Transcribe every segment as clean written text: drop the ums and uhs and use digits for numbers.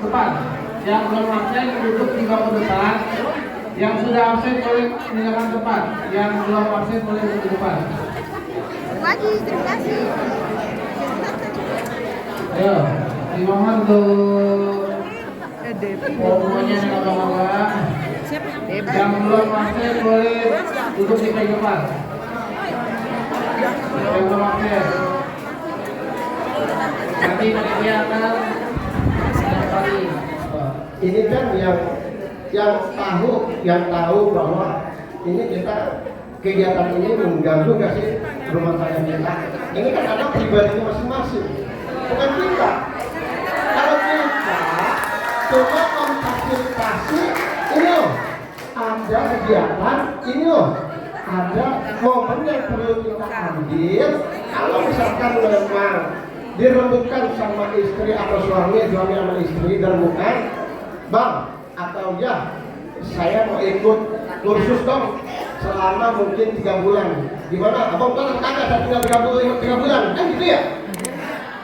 depan. Yang belum absen duduk di bangku depan. Yang sudah absen boleh meninggalkan tempat. Yang belum absen boleh duduk di depan. Lagi, terima kasih. Ayo, dimohon untuk pokoknya bapak-bapak. Yang belum absen boleh duduk di paling depan. Yang belum absen. Nanti dia akan kembali. Ini kan yang tahu bahwa ini kita kegiatan ini mengganggu nggak sih rumah tangga kita. Ini kan anak pribadinya masing-masing, bukan kita. Kalau kita coba memfasilitasi ini loh, ada kegiatan ini loh, ada momen yang perlu kita ambil. Kalau misalkan memang dirembukan sama istri atau suami sama istri dirembukan, bang atau ya saya mau ikut kursus dong selama mungkin 3 bulan. Gimana? Abang kan kagak saya tinggal 3 bulan kan gitu ya?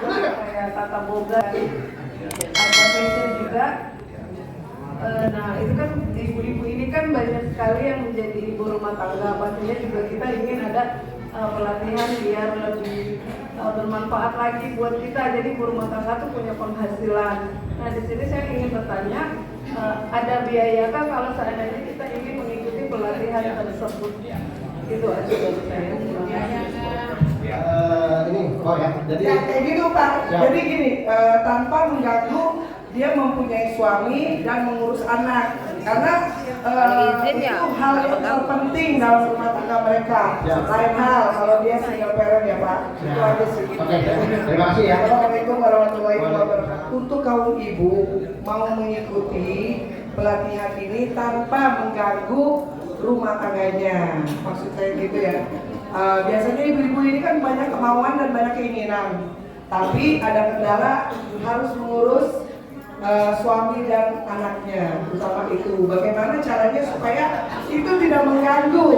Benar nggak? Kayak tata boga, ada fashion juga. Nah itu kan ibu-ibu ini kan banyak sekali yang menjadi ibu rumah tangga. Pastinya juga kita ingin ada pelatihan biar lebih bermanfaat lagi buat kita. Jadi ibu rumah tangga tuh punya penghasilan. Nah di sini saya ingin bertanya, ada biaya kan kalau seandainya kita ingin mengikuti pelatihan tersebut? Itu aja dari saya. Ini oh ya jadi Ya, kayak gitu Pak. Ya. Jadi gini, tanpa mengganggu dia mempunyai suami dan mengurus anak, karena itu hal yang terpenting dalam rumah tangga mereka. Ya. Lain hal kalau dia single parent ya Pak. Ya. Itu aja sih. Oke, terima kasih ya. Assalamualaikum warahmatullahi wabarakatuh. Untuk kaum ibu mau mengikuti pelatihan ini tanpa mengganggu rumah tangganya, maksud saya gitu ya. Biasanya ibu-ibu ini kan banyak kemauan dan banyak keinginan, tapi ada kendala harus mengurus suami dan anaknya, terutama itu. Bagaimana caranya supaya itu tidak mengganggu?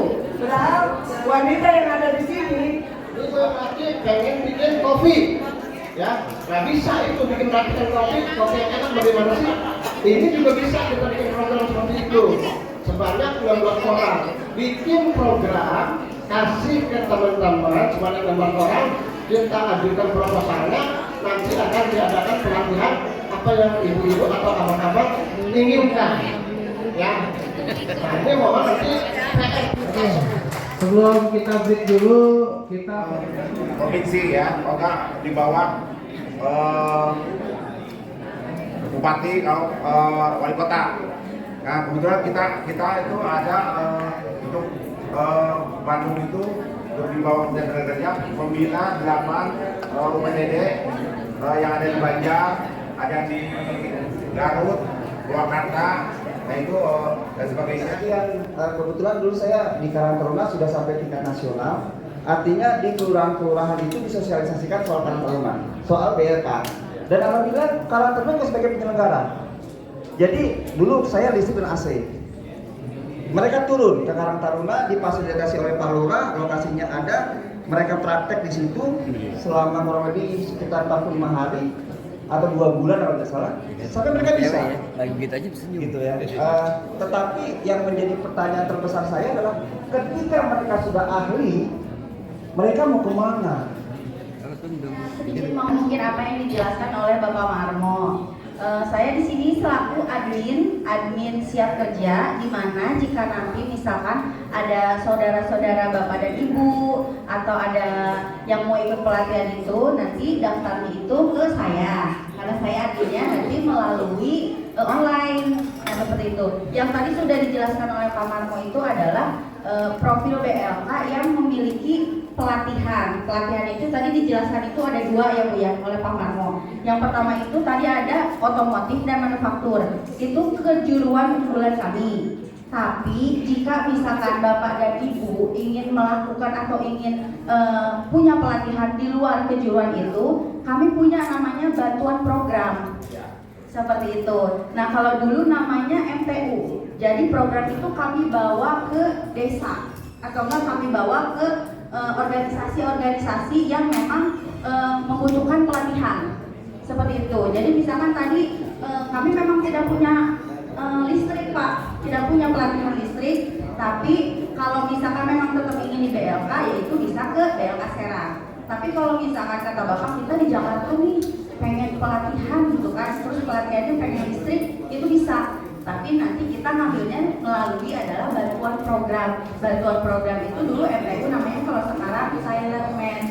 Padahal wanita yang ada di sini Ini gue lagi pengen bikin kopi, ya nggak bisa itu bikin racikan kopi yang enak bagaimana sih? Ini juga bisa kita bikin program seperti itu sebanyak 12 orang. Bikin program, kasih ke teman-teman sebanyak 16 orang, kita ajukan proposalnya, nanti akan diadakan pelatihan apa yang ibu-ibu atau abang-abang inginkan, ya. Nah ini mohon nanti Oke. Sebelum kita break dulu, kita provinsi ya, oke di bawah bupati atau wali kota. Nah kebetulan kita itu ada untuk Bandung itu untuk di bawah Kementerian Kerja membina 8 rumah dede yang ada di Banjar, ada di Garut, Purwakarta. Nah itu dan sebagainya. Kebetulan dulu saya di Karang Taruna sudah sampai tingkat nasional. Artinya di kelurahan-kelurahan itu disosialisasikan soal Karang Taruna, soal BLK. Dan alhamdulillah Karang Taruna sebagai penyelenggara. Jadi dulu saya listrik dan AC. Mereka turun ke Karang Taruna, difasilitasi oleh Pak Lurah, lokasinya ada. Mereka praktek di situ selama kurang lebih sekitar 45 hari atau 2 bulan kalau tidak salah. Sampai mereka bisa. Lagi gitu aja senyum. Gitu ya. Tetapi yang menjadi pertanyaan terbesar saya adalah ketika mereka sudah ahli, mereka mau kemana? Sedikit mungkin apa yang dijelaskan oleh Bapak Marmo. Saya di sini selaku admin siap kerja, di mana jika nanti misalkan ada saudara-saudara bapak dan ibu atau ada yang mau ikut pelatihan itu, nanti daftarnya itu ke saya, karena saya adminnya nanti melalui online, nah, seperti itu. Yang tadi sudah dijelaskan oleh Pak Marmo itu adalah profil BLK yang memiliki pelatihan itu tadi dijelaskan itu ada 2 ya Bu ya oleh Pak Marmo. Yang pertama itu tadi ada otomotif dan manufaktur, itu kejuruan unggulan kami. Tapi jika misalkan Bapak dan Ibu ingin melakukan atau ingin punya pelatihan di luar kejuruan itu, kami punya namanya bantuan program seperti itu. Nah kalau dulu namanya MTU, jadi program itu kami bawa ke desa atau enggak kami bawa ke organisasi-organisasi yang memang membutuhkan pelatihan seperti itu. Jadi misalkan tadi kami memang tidak punya listrik Pak, tidak punya pelatihan listrik. Tapi kalau misalkan memang tetap ingin di BLK, yaitu bisa ke BLK Serang. Tapi kalau misalkan kata Bapak kita di Jakarta nih pengen pelatihan gitu kan, terus pelatihannya pengen listrik, itu bisa. Tapi nanti kita ngambilnya melalui adalah bantuan program. Bantuan program itu dulu MPU namanya, kalau sekarang Silerman,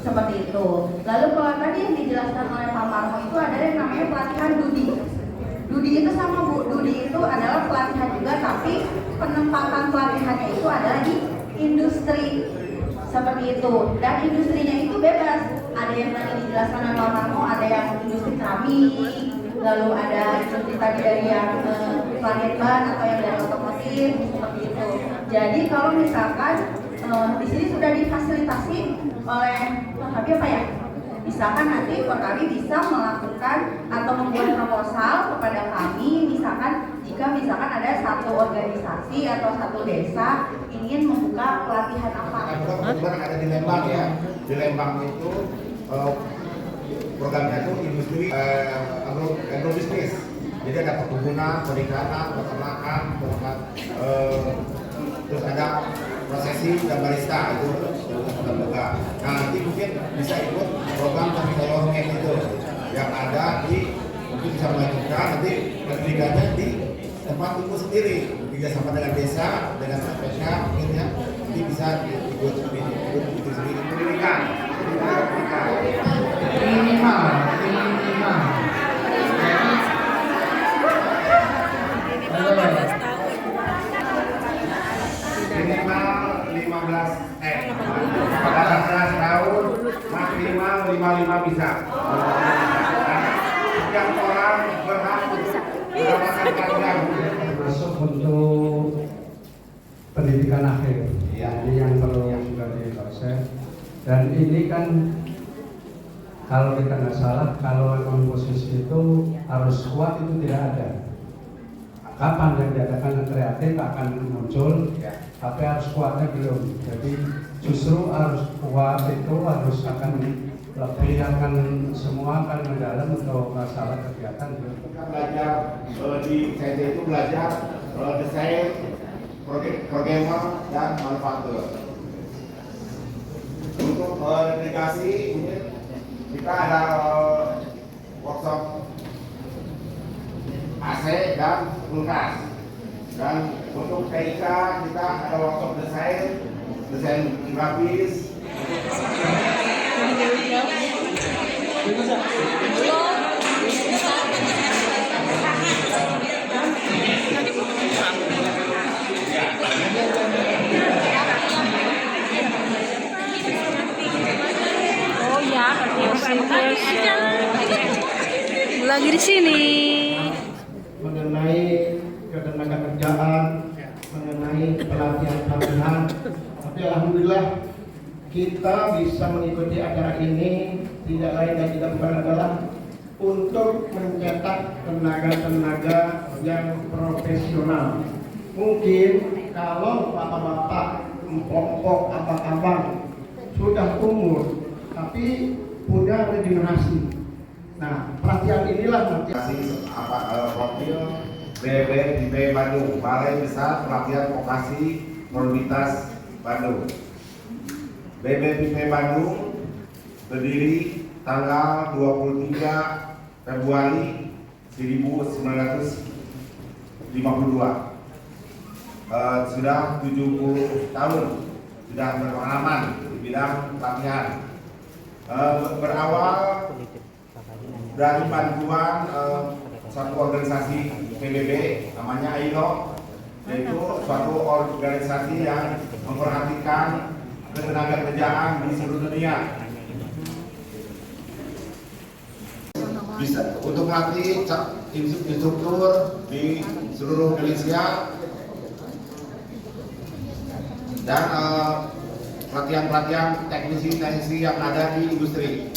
seperti itu. Lalu kalau tadi yang dijelaskan oleh Pak Marmo itu ada yang namanya pelatihan Dudi. Dudi itu sama Bu, Dudi itu adalah pelatihan juga, tapi penempatan pelatihannya itu adalah di industri. Seperti itu. Dan industrinya itu bebas. Ada yang tadi dijelaskan oleh Pak Marmo, ada yang industri keramik, lalu ada industri tadi dari yang planet ban atau yang dari otomotif, seperti itu. Jadi kalau misalkan di sini sudah difasilitasi oleh Korkabi apa ya? Misalkan nanti Korkabi bisa melakukan atau membuat proposal kepada kami, misalkan jika misalkan ada satu organisasi atau satu desa ingin membuka pelatihan apa? Kebetulan ada di Lembang ya. Di Lembang itu programnya itu industri agrobisnis. Jadi ada perkebunan, perikanan, peternakan, terus ada prosesi dan barista itu kita buka. Nah nanti mungkin bisa ikut program kasih sayur itu yang ada di, mungkin bisa melanjutkan nanti pendidikannya di tempat itu sendiri, kerjasama dengan desa, dengan SPK mungkin ya, nanti bisa ikut itu sendiri pendidikan. Minimal. Minimal 18 tahun, maksimal 55 bisa. Setiap orang berhak untuk mendapatkan pelajaran. Masuk untuk pendidikan akhir. Iya. Ini yang perlu juga diproses. Dan ini kan kalau kita nggak salah, kalau memang posisi itu harus kuat itu tidak ada. Kapan yang diadakan kreatif akan muncul, tapi harus kuatnya belum. Jadi justru harus kuat itu harus akan lebih akan semua akan mendalam untuk masalah kegiatan. Kita belajar di CT itu belajar desain, programmer dan manufaktur. Untuk delegasi kita ada workshop AC dan kulkas. Dan untuk TIK kita ada workshop desain grafis. Oh ya, lagi di sini. Mengenai ketenaga kerjaan, mengenai pelatihan. Tapi alhamdulillah kita bisa mengikuti acara ini tidak lain dan tidak bukan adalah untuk mencetak tenaga-tenaga yang profesional. Mungkin kalau bapak-bapak, empok-empok, abang-abang sudah umur, tapi punya regenerasi. Nah, pelatihan inilah nanti. Profil BBPIP Bandung, Balai Besar Pelatihan Vokasi Prioritas Bandung. BBPIP Bandung berdiri tanggal 23 Februari 1952. Sudah 70 tahun, sudah berpengalaman di bidang pelatihan. Berawal dari bantuan suatu organisasi PBB namanya AILO, yaitu suatu organisasi yang memperhatikan ketenaga kerjaan di seluruh dunia. Bisa untuk melatih instruktur di seluruh Indonesia dan pelatihan-pelatihan teknisi yang ada di industri.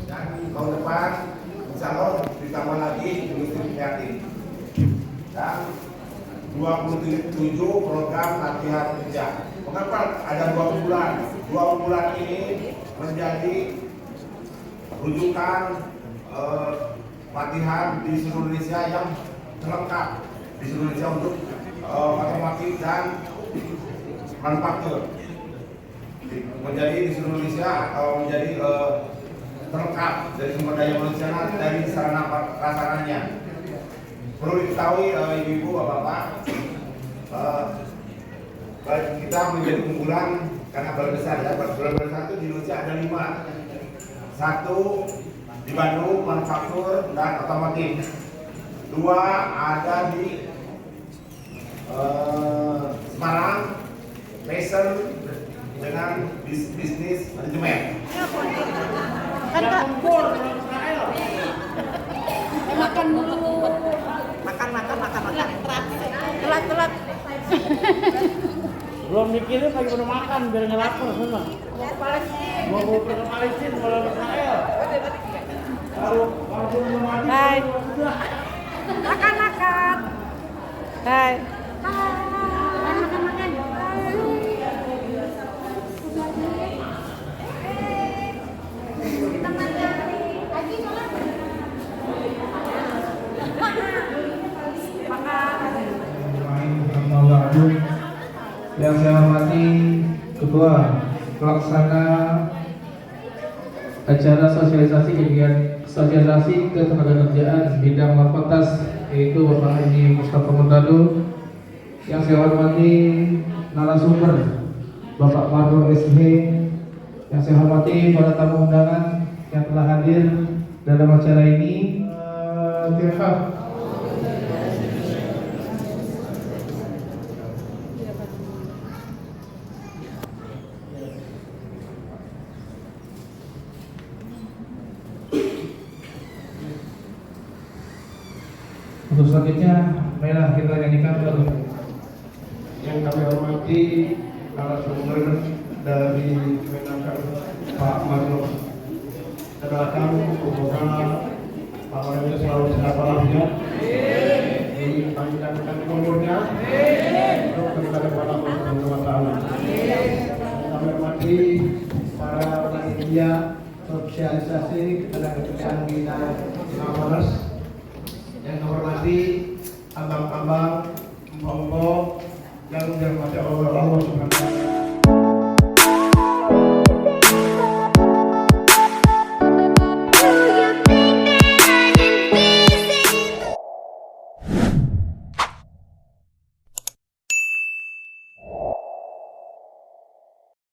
Dan tahun depan insya Allah ditambah lagi industri kreatif dan 27 program latihan kerja. Mengapa ada 2 unggulan. 2 unggulan ini menjadi rujukan latihan di seluruh Indonesia yang terlengkap di seluruh Indonesia untuk otomotif dan manufaktur. Menjadi di seluruh Indonesia menjadi terlengkap dari sumber daya manusia dari sarana prasarananya. Perlu diketahui ibu-ibu, bapak-bapak, kita menjadi unggulan karena balai besar ya. Balai besar itu di Indonesia ada 5. 1 di Bandung, manufaktur dan otomotif. 2 ada di Semarang, fashion dengan bisnis manajemen. Makan dulu. Makan. Telat. Belum mikirin lagi udah makan biar nggak lapar semua. Mau ke Palestina, mau ke Israel. Kalau belum mati. Hai. Makan. Hai. Makan. Yang saya hormati Ketua Pelaksana acara sosialisasi ketenagakerjaan bidang Lapantas, yaitu Bapak Haji Mustafa Murtado. Yang saya hormati narasumber Bapak Margo SH. Yang saya hormati para tamu undangan yang telah hadir dalam acara ini. Untuk selanjutnya, marilah kita nyanyikan lagu. Yang kami hormati narasumber dari Kemenaker Pak Margo. Doakan semoga Pak Margo selalu sehat walafiat, dipanjangkan umurnya, untuk beribadah kepada Allah Subhanahu wa Ta'ala. Kami hormati para panitia sosialisasi ketenagakerjaan bidang Lapantas.